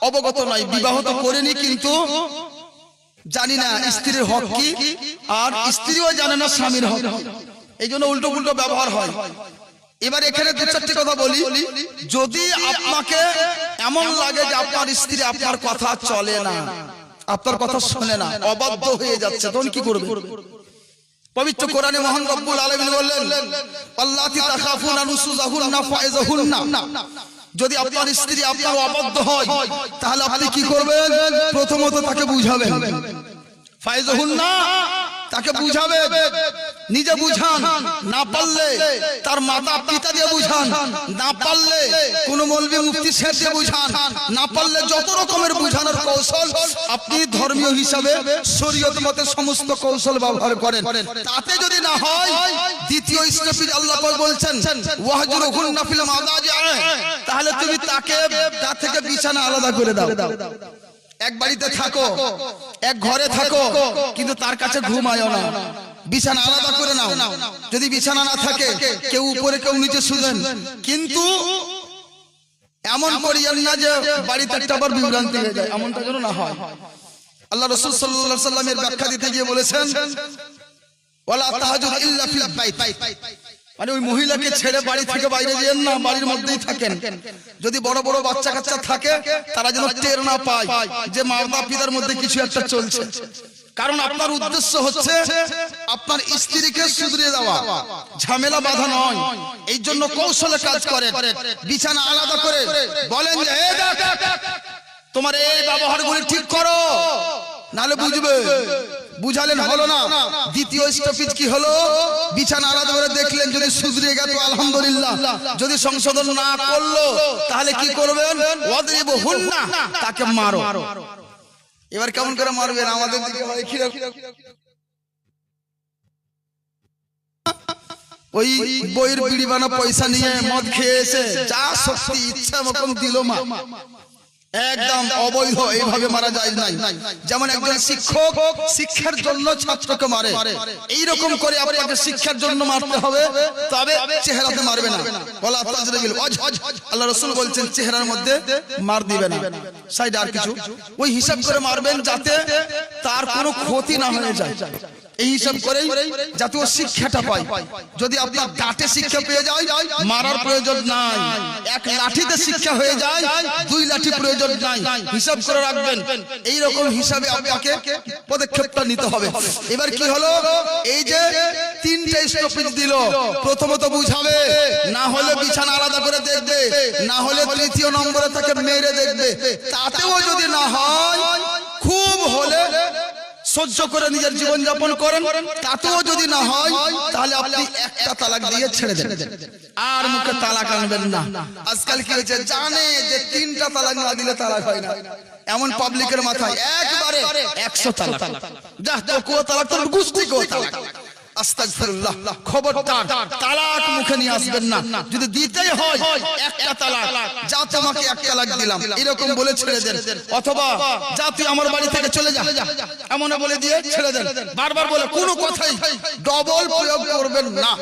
Speaker 1: অবগত নয়, বিবাহ তো করিনি, কিন্তু জানি না স্ত্রীর হক কি, আর স্ত্রীও জানে না স্বামীর হক, এই জন্য উল্টো উল্টো ব্যবহার হয়। এবার এখানে দু চারটি কথা বলি। যদি আপনাকে এমন লাগে যে আপনার স্ত্রী আপনার কথা চলে না, আপনার কথা শোনে না, অবাধ্য হয়ে যাচ্ছে, তখন কি করবে? পবিত্র কোরআনে মহান রব্বুল আলামিন বললেন, আল্লাতি তাখাফুনা নুশুজাহুন্না ফাইজাহুন্না, যদি আপনার স্ত্রী আপনার অবাধ্য হয় তাহলে আপনি কি করবেন? প্রথমত তাকে বুঝাবেন, ফাইজাহুন্না, তাকে বুঝাবেন, নিজে বুঝান, না পারলে তার মাতা পিতা দিয়ে বুঝান, না পারলে কোন মৌলভী মুফতি সাহেব দিয়ে বুঝান, না পারলে যত রকমের বুঝানোর কৌশল আপনি ধর্মীয় হিসাবে শরীয়ত মতে সমস্ত কৌশল ব্যবহার করেন। তাতে যদি না হয়, দ্বিতীয় স্টেপে আল্লাহ পাক বলছেন ওয়াহজুরহুন্না ফিল মাদাজি', তাহলে তুমি তাকে তার থেকে বিছানা আলাদা করে দাও। এক বাড়িতে থাকো, এক ঘরে থাকো, কিন্তু তার কাছে ঘুমায়ও না, বিছানা আলাদা করে নাও। যদি বিছানা না থাকে, কেউ উপরে কেউ নিচে শুবেন, কিন্তু এমন করিয়েন না যে বাড়িতে একটা আবার বিভ্রান্তি হয়ে যায়, এমনটা যেন না হয়। আল্লাহ রাসূল সাল্লাল্লাহু আলাইহি ওয়াসাল্লামের ব্যাখ্যা দিতে গিয়ে বলেছেন, ওয়ালা তাহাজুদ ইল্লা ফিল বাইত, মানে ওই মহিলাকে ছেড়ে বাড়ি থেকে বাইরে যেন না, বাড়ির মধ্যেই থাকেন। যদি বড় বড় বাচ্চা কাচ্চা থাকে, তারা যেন টের না পায় যে মাতা পিতার মধ্যে কিছু একটা চলছে, কারণ আপনার উদ্দেশ্য হচ্ছে আপনার স্ত্রীকে শুধরে দেওয়া, ঝামেলা বাধা নয়। এই জন্য কৌশলে কাজ করেন, বিছানা আলাদা করে বলেন যে এই দেখ, তোমার এই ব্যবহারগুলি ঠিক করো, নালে বুঝবে। বুঝালেন, হলো না। দ্বিতীয় স্টপেজ কি হলো? বিছানা আলাদা করে দেখলেন, যদি শুধরে গেল আলহামদুলিল্লাহ, যদি সংশোধন না করলো তাহলে কি করবেন? ওয়াদরিবুহুন্না, তাকে মারো। এবার কেমন করে মারবেন? আমাদের দিকে হয় কি, ওই বইয়ের বিড়ি বানা পয়সা নিয়ে মদ খেয়ে এসে যা শক্তি ইচ্ছা মতন দিল মা, একদম অবৈধ, এইভাবে মারা যায় নাই। যেমন একজন শিক্ষক শিক্ষার জন্য ছাত্রকে মারে, এইরকম করে আপনাকে শিক্ষার জন্য মারতে হবে, তবে চেহারাতে মারবে না। ওয়ালা তাজরিবিল ওয়াজহ, আল্লাহ রাসূল বলছেন চেহারার মধ্যে মার দিবে না, সাইড আর কিছু ওই হিসাব করে মারবেন যাতে তার কোনো ক্ষতি না হয়ে যায়, এই হিসাব করেই যাতে ও শিক্ষাটা পায়। যদি আপনার দাঁতে শিক্ষা পেয়ে যায় মারার প্রয়োজন নাই, এক লাঠিতে শিক্ষা হয়ে যায়, 2 লাঠি প্রয়োজন নাই, হিসাব করে রাখবেন। এই রকম হিসাবে আপনাকে পদক্ষেপটা নিতে হবে। এবার কি হলো, এই যে 3টে স্টপেজ দিল, প্রথমত বুঝাবে, না হলে বিছানা আলাদা করে দেখবে, না হলে 3য় নম্বরে তাকে মেরে দেখবে, তাতেও যদি না হয়, খুব হলে সহ্য করে নিজের জীবন যাপন করেন, তাতেও যদি না হয় তাহলে আপনি একটা তালাক দিয়ে ছেড়ে দেন, আর মুখে তালাক আনবেন না। আজকাল কি হয়েছে জানে যে 3টা তালাক না দিলে তালাক হয় না, এমন পাবলিকের মাথায় একবারে 100 তালাক, যা তো কো তালাক তোর গুষ্টি কো তালাক। আস্তাগফিরুল্লাহ, খবরদার তালাক মুখে নিয়ে আসবেন না। যদি দিতেই হয় একটা তালাক, যা তোমাকে এক তালাক দিলাম এরকম বলে ছেড়ে দেন, অথবা যা তুই আমার বাড়ি থেকে চলে যা এমন বলে দিয়ে ছেড়ে দেন। বারবার বলে কোনো কথাই ডবল প্রয়োগ করবেন না,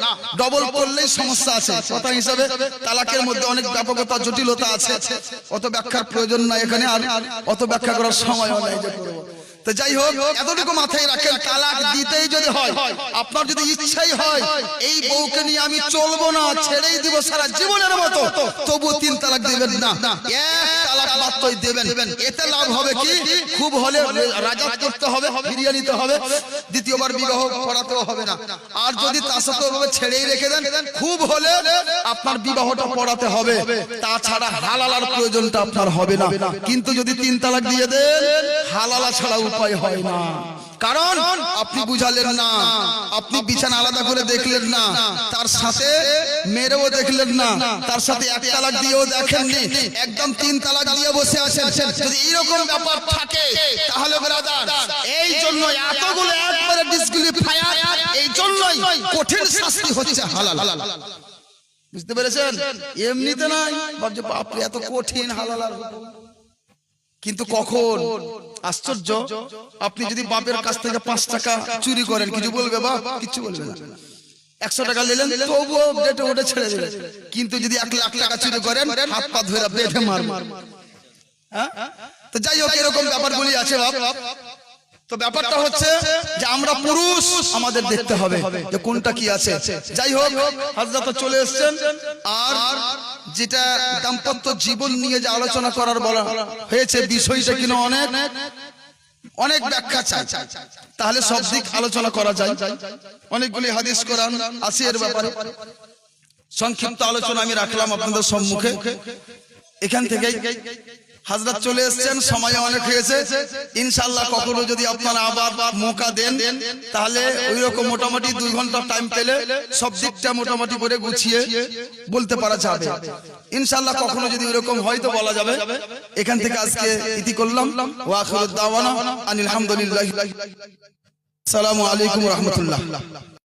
Speaker 1: ডবল করলেই সমস্যা আছে। কথা হিসাবে তালাকের মধ্যে অনেক ব্যাপকতা জটিলতা আছে, অত ব্যাখ্যার প্রয়োজন নাই এখানে, আর অত ব্যাখ্যা করার সময়ও নাই যে করব। তো যাই হোক, এতটুকু মাথায় রাখেন, তালাক দিতেই যদি হয়, আপনার যদি ইচ্ছাই হয় এই বউকে নিয়ে আমি চলবো না, ছেড়েই দিব সারা জীবনের মতো, তবুও 3 তালাক দিবেন না, 1 তালাক মাত্রই দেবেন। এতে লাভ হবে কি, খুব হলে রাজাত করতে হবে, ফিরিয়ে নিতে হবে, দ্বিতীয়বার বিবাহ করাতেও হবে না। আর যদি তার সাথে ওভাবে ছেড়েই রেখে দেন, খুব হলে আপনার বিবাহটা পড়াতে হবে, তাছাড়া হালালার প্রয়োজনটা আপনার হবে না। কিন্তু যদি 3 তালাক দিয়ে দেন, হালালা ছাড়া উপায় হয় না। কারণ আপনি বুঝালেন না, আপনি বিছানা আলাদা করে দেখলেন না, তার সাথে মেরেও দেখলেন না, তার সাথে 1 তালাক দিয়েও দেখেননি, একদম 3 তালাক দিয়ে বসে আছেন। যদি এরকম ব্যাপার থাকে তাহলে ব্রাদার, এই জন্য এতগুলো একবারে ডিসকুয়ালিফায়ার, এই জন্যই কঠিন শাস্তি হচ্ছে হালাল। বুঝতে পেরেছেন? এমনিতে নাই ভাবছে বাপরে এত কঠিন হালাল আর, কিন্তু কখন আশ্চর্য, আপনি যদি বাপের কাছ থেকে 5 টাকা চুরি করেন কিছু বলবে বাপ? কিছু বলবে না। 100 টাকা নিলেন তবুও ডেটে ওটা ছেড়ে দিলেন। কিন্তু যদি 1 লাখ টাকা চুরি করেন, হাত পা ধরে বেঁধে মারবে। হ্যাঁ, তো যাই হোক এরকম ব্যাপারগুলি আছে বাপ। তো ব্যাপারটা হচ্ছে যে আমরা পুরুষ, আমাদের দেখতে হবে যে কোনটা কি আছে। যাই হোক, হযরত চলে এসেছেন, আর যেটা দাম্পত্য জীবন নিয়ে যে আলোচনা করার বলা হয়েছে, বিষয়টা কিনা অনেক ব্যাখ্যা চাই, তাহলে সব দিক আলোচনা করা যায়। অনেকগুলি হাদিস কোরআন আছে এর ব্যাপারে, সংক্ষিপ্ত আলোচনা আমি রাখলাম আপনাদের সম্মুখে। এখান থেকে হযরত চলে এসেছেন, সময় অনেক হয়েছে। ইনশাআল্লাহ কখনো যদি আপনারা আবার মৌকা দেন, তাহলে ওইরকম মোটামুটি 2 ঘন্টা টাইম পেলে সব দিকটা মোটামুটি করে গুছিয়ে বলতে পারা যাবে ইনশাআল্লাহ। কখনো যদি ওইরকম হয় তো বলা যাবে। এখান থেকে আজকে ইতি করলাম। ওয়া আখিরু দাওয়ানা আনিল হামদুলিল্লাহি। আসসালামু আলাইকুম ওয়া রাহমাতুল্লাহ।